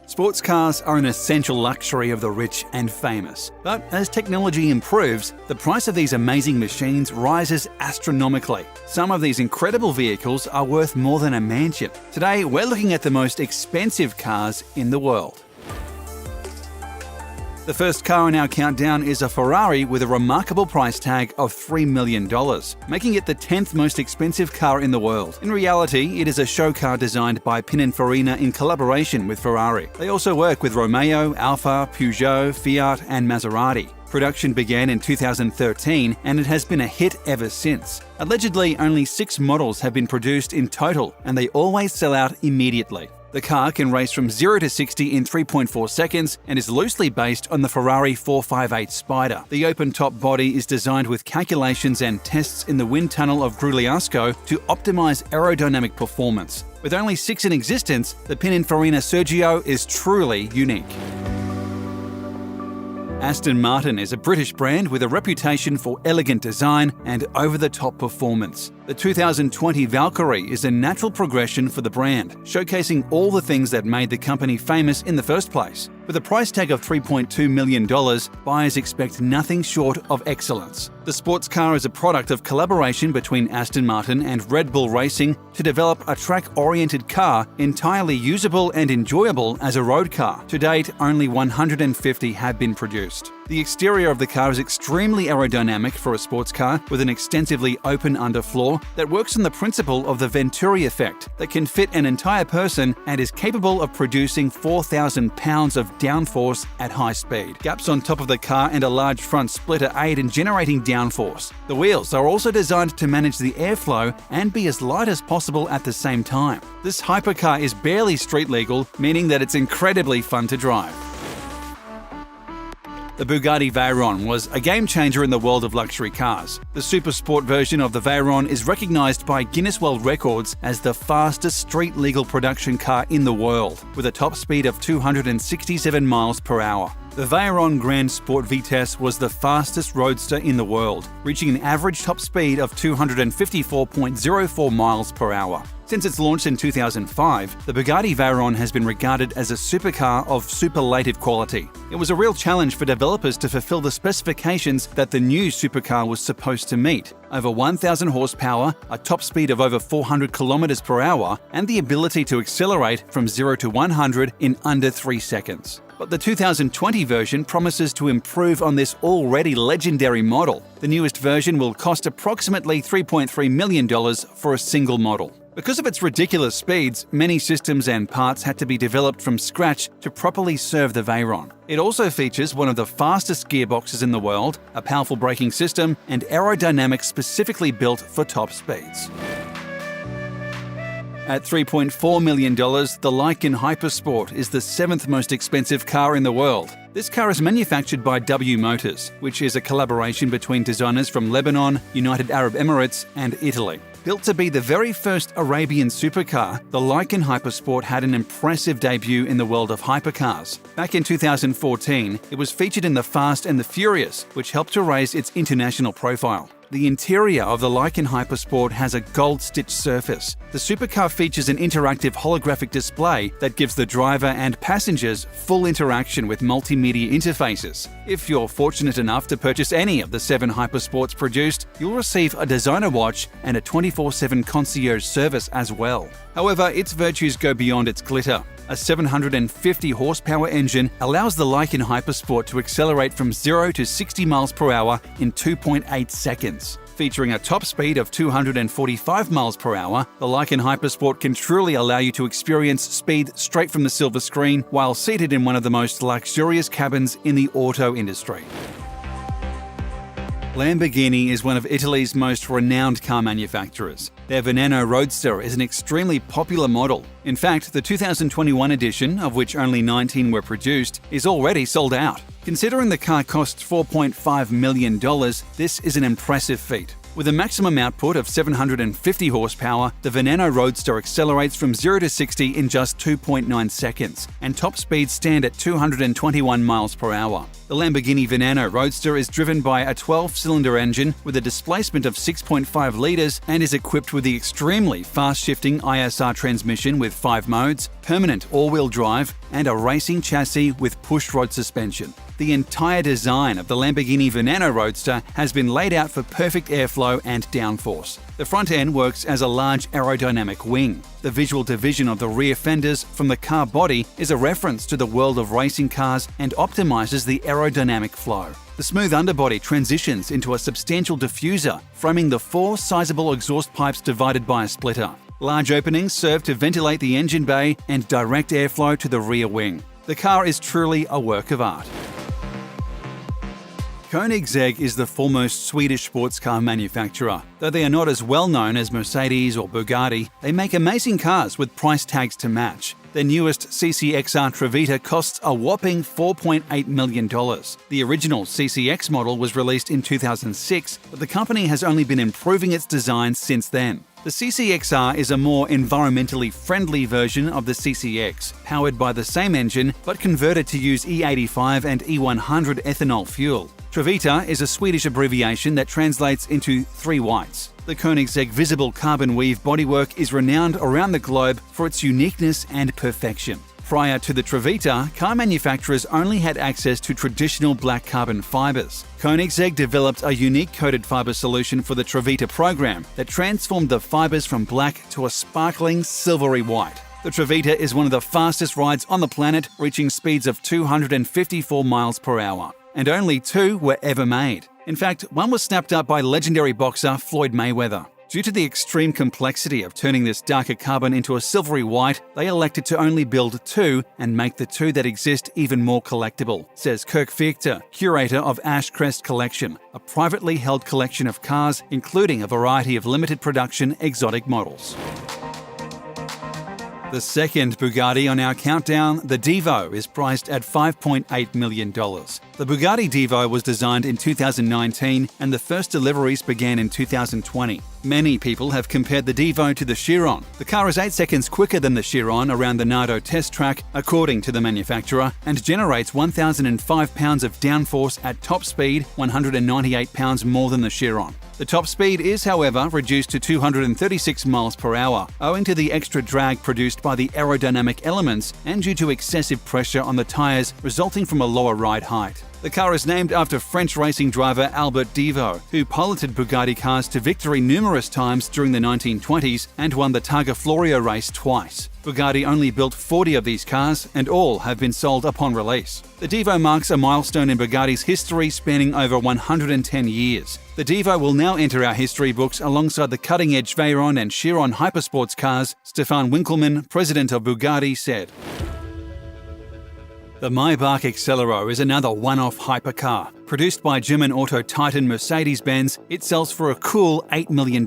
Sports cars are an essential luxury of the rich and famous. But as technology improves, the price of these amazing machines rises astronomically. Some of these incredible vehicles are worth more than a mansion. Today, we're looking at the most expensive cars in the world. The first car in our countdown is a Ferrari with a remarkable price tag of $3 million, making it the 10th most expensive car in the world. In reality, it is a show car designed by Pininfarina in collaboration with Ferrari. They also work with Romeo, Alfa, Peugeot, Fiat and Maserati. Production began in 2013 and it has been a hit ever since. Allegedly, only 6 models have been produced in total and they always sell out immediately. The car can race from 0 to 60 in 3.4 seconds and is loosely based on the Ferrari 458 Spider. The open-top body is designed with calculations and tests in the wind tunnel of Grugliasco to optimize aerodynamic performance. With only 6 in existence, the Pininfarina Sergio is truly unique. Aston Martin is a British brand with a reputation for elegant design and over-the-top performance. The 2020 Valkyrie is a natural progression for the brand, showcasing all the things that made the company famous in the first place. With a price tag of $3.2 million, buyers expect nothing short of excellence. The sports car is a product of collaboration between Aston Martin and Red Bull Racing to develop a track-oriented car entirely usable and enjoyable as a road car. To date, only 150 have been produced. The exterior of the car is extremely aerodynamic for a sports car with an extensively open underfloor that works on the principle of the Venturi effect that can fit an entire person and is capable of producing 4,000 pounds of downforce at high speed. Gaps on top of the car and a large front splitter aid in generating downforce. The wheels are also designed to manage the airflow and be as light as possible at the same time. This hypercar is barely street legal, meaning that it's incredibly fun to drive. The Bugatti Veyron was a game-changer in the world of luxury cars. The super sport version of the Veyron is recognised by Guinness World Records as the fastest street-legal production car in the world, with a top speed of 267 miles per hour. The Veyron Grand Sport Vitesse was the fastest roadster in the world, reaching an average top speed of 254.04 miles per hour. Since its launch in 2005, the Bugatti Veyron has been regarded as a supercar of superlative quality. It was a real challenge for developers to fulfill the specifications that the new supercar was supposed to meet: over 1,000 horsepower, a top speed of over 400 kilometers per hour, and the ability to accelerate from 0 to 100 in under 3 seconds. But the 2020 version promises to improve on this already legendary model. The newest version will cost approximately $3.3 million for a single model. Because of its ridiculous speeds, many systems and parts had to be developed from scratch to properly serve the Veyron. It also features one of the fastest gearboxes in the world, a powerful braking system, and aerodynamics specifically built for top speeds. At $3.4 million, the Lykan Hypersport is the 7th most expensive car in the world. This car is manufactured by W Motors, which is a collaboration between designers from Lebanon, United Arab Emirates, and Italy. Built to be the very first Arabian supercar, the Lykan Hypersport had an impressive debut in the world of hypercars. Back in 2014, it was featured in The Fast and the Furious, which helped to raise its international profile. The interior of the Lykan Hypersport has a gold-stitched surface. The supercar features an interactive holographic display that gives the driver and passengers full interaction with multimedia interfaces. If you're fortunate enough to purchase any of the 7 Hypersports produced, you'll receive a designer watch and a 24/7 concierge service as well. However, its virtues go beyond its glitter. A 750 horsepower engine allows the Lykan Hypersport to accelerate from 0 to 60 miles per hour in 2.8 seconds. Featuring a top speed of 245 miles per hour, the Lykan Hypersport can truly allow you to experience speed straight from the silver screen while seated in one of the most luxurious cabins in the auto industry. Lamborghini is one of Italy's most renowned car manufacturers. Their Veneno Roadster is an extremely popular model. In fact, the 2021 edition, of which only 19 were produced, is already sold out. Considering the car costs $4.5 million, this is an impressive feat. With a maximum output of 750 horsepower, the Veneno Roadster accelerates from 0 to 60 in just 2.9 seconds, and top speeds stand at 221 miles per hour. The Lamborghini Veneno Roadster is driven by a 12-cylinder engine with a displacement of 6.5 litres and is equipped with the extremely fast-shifting ISR transmission with 5 modes, permanent all-wheel drive, and a racing chassis with pushrod suspension. The entire design of the Lamborghini Veneno Roadster has been laid out for perfect airflow and downforce. The front end works as a large aerodynamic wing. The visual division of the rear fenders from the car body is a reference to the world of racing cars and optimizes the aerodynamic flow. The smooth underbody transitions into a substantial diffuser, framing the 4 sizable exhaust pipes divided by a splitter. Large openings serve to ventilate the engine bay and direct airflow to the rear wing. The car is truly a work of art. Koenigsegg is the foremost Swedish sports car manufacturer. Though they are not as well known as Mercedes or Bugatti, they make amazing cars with price tags to match. Their newest CCXR Trevita costs a whopping $4.8 million. The original CCX model was released in 2006, but the company has only been improving its design since then. The CCXR is a more environmentally friendly version of the CCX, powered by the same engine but converted to use E85 and E100 ethanol fuel. Trevita is a Swedish abbreviation that translates into 3 whites. The Koenigsegg visible carbon weave bodywork is renowned around the globe for its uniqueness and perfection. Prior to the Trevita, car manufacturers only had access to traditional black carbon fibers. Koenigsegg developed a unique coated fiber solution for the Trevita program that transformed the fibers from black to a sparkling silvery white. The Trevita is one of the fastest rides on the planet, reaching speeds of 254 miles per hour. And only 2 were ever made. In fact, one was snapped up by legendary boxer Floyd Mayweather. Due to the extreme complexity of turning this darker carbon into a silvery white, they elected to only build 2 and make the 2 that exist even more collectible, says Kirk Fichter, curator of Ashcrest Collection, a privately held collection of cars, including a variety of limited production exotic models. The second Bugatti on our countdown, the Divo, is priced at $5.8 million. The Bugatti Divo was designed in 2019 and the first deliveries began in 2020. Many people have compared the Divo to the Chiron. The car is 8 seconds quicker than the Chiron around the Nardo test track, according to the manufacturer, and generates 1,005 pounds of downforce at top speed, 198 pounds more than the Chiron. The top speed is, however, reduced to 236 miles per hour, owing to the extra drag produced by the aerodynamic elements and due to excessive pressure on the tyres resulting from a lower ride height. The car is named after French racing driver Albert Divo, who piloted Bugatti cars to victory numerous times during the 1920s and won the Targa Florio race twice. Bugatti only built 40 of these cars, and all have been sold upon release. The Divo marks a milestone in Bugatti's history spanning over 110 years. The Divo will now enter our history books alongside the cutting-edge Veyron and Chiron hypersports cars, Stefan Winkelmann, president of Bugatti, said. The Maybach Accelero is another one-off hypercar. Produced by German auto titan Mercedes-Benz, it sells for a cool $8 million.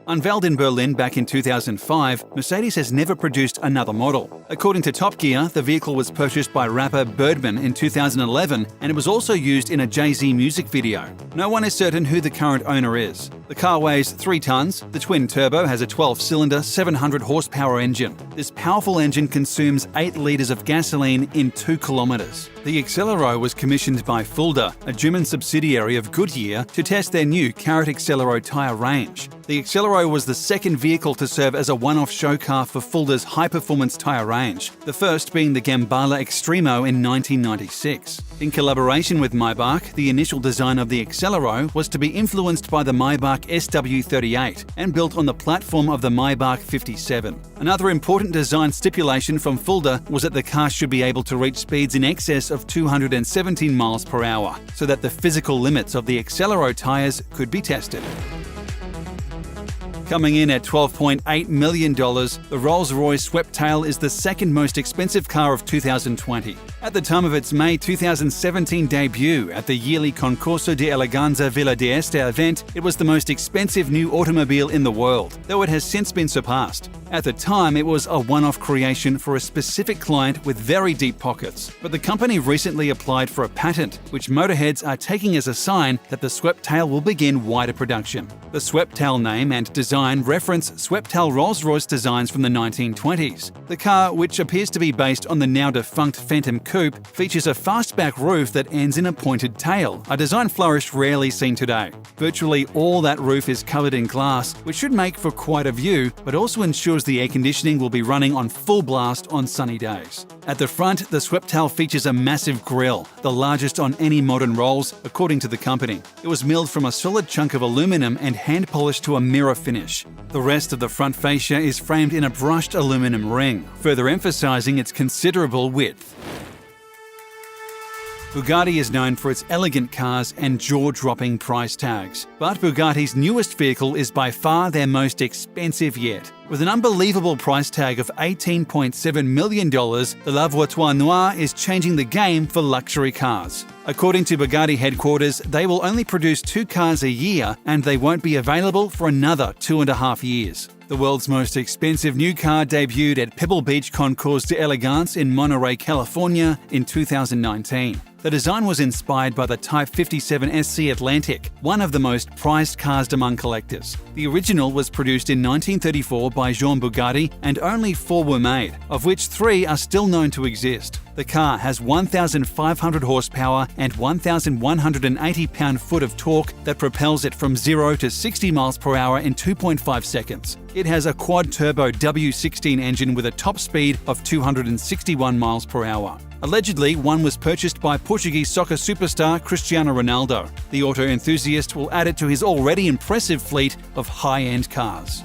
Unveiled in Berlin back in 2005, Mercedes has never produced another model. According to Top Gear, the vehicle was purchased by rapper Birdman in 2011, and it was also used in a Jay-Z music video. No one is certain who the current owner is. The car weighs 3 tons. The twin-turbo has a 12-cylinder, 700-horsepower engine. This powerful engine consumes 8 litres of gasoline in 2 kilometres. The Accelero was commissioned by Fulda, a German subsidiary of Goodyear, to test their new Carrot Accelero tyre range. The Accelero was the second vehicle to serve as a one-off show car for Fulda's high-performance tyre range, the first being the Gambala Extremo in 1996. In collaboration with Maybach, the initial design of the Accelero was to be influenced by the Maybach SW38 and built on the platform of the Maybach 57. Another important design stipulation from Fulda was that the car should be able to reach speeds in excess of 217 miles per hour, so that the physical limits of the Accelero tyres could be tested. Coming in at $12.8 million, the Rolls-Royce Sweptail is the second most expensive car of 2020. At the time of its May 2017 debut at the yearly Concorso di Eleganza Villa d'Este event, it was the most expensive new automobile in the world, though it has since been surpassed. At the time, it was a one-off creation for a specific client with very deep pockets, but the company recently applied for a patent, which motorheads are taking as a sign that the Sweptail will begin wider production. The Sweptail name and design reference Sweptail Rolls-Royce designs from the 1920s. The car, which appears to be based on the now-defunct Phantom Coupe, features a fastback roof that ends in a pointed tail, a design flourish rarely seen today. Virtually all that roof is covered in glass, which should make for quite a view, but also ensures the air conditioning will be running on full blast on sunny days. At the front, the Sweptail features a massive grille, the largest on any modern Rolls, according to the company. It was milled from a solid chunk of aluminum and hand-polished to a mirror finish. The rest of the front fascia is framed in a brushed aluminum ring, further emphasising its considerable width. Bugatti is known for its elegant cars and jaw-dropping price tags. But Bugatti's newest vehicle is by far their most expensive yet. With an unbelievable price tag of $18.7 million, the La Voiture Noire is changing the game for luxury cars. According to Bugatti headquarters, they will only produce 2 cars a year and they won't be available for another 2.5 years. The world's most expensive new car debuted at Pebble Beach Concours d'Elegance in Monterey, California in 2019. The design was inspired by the Type 57 SC Atlantic, one of the most prized cars among collectors. The original was produced in 1934 by Jean Bugatti and only 4 were made, of which 3 are still known to exist. The car has 1,500 horsepower and 1,180 pound-foot of torque that propels it from 0 to 60 miles per hour in 2.5 seconds. It has a quad-turbo W16 engine with a top speed of 261 miles per hour. Allegedly, one was purchased by Portuguese soccer superstar Cristiano Ronaldo. The auto enthusiast will add it to his already impressive fleet of high-end cars.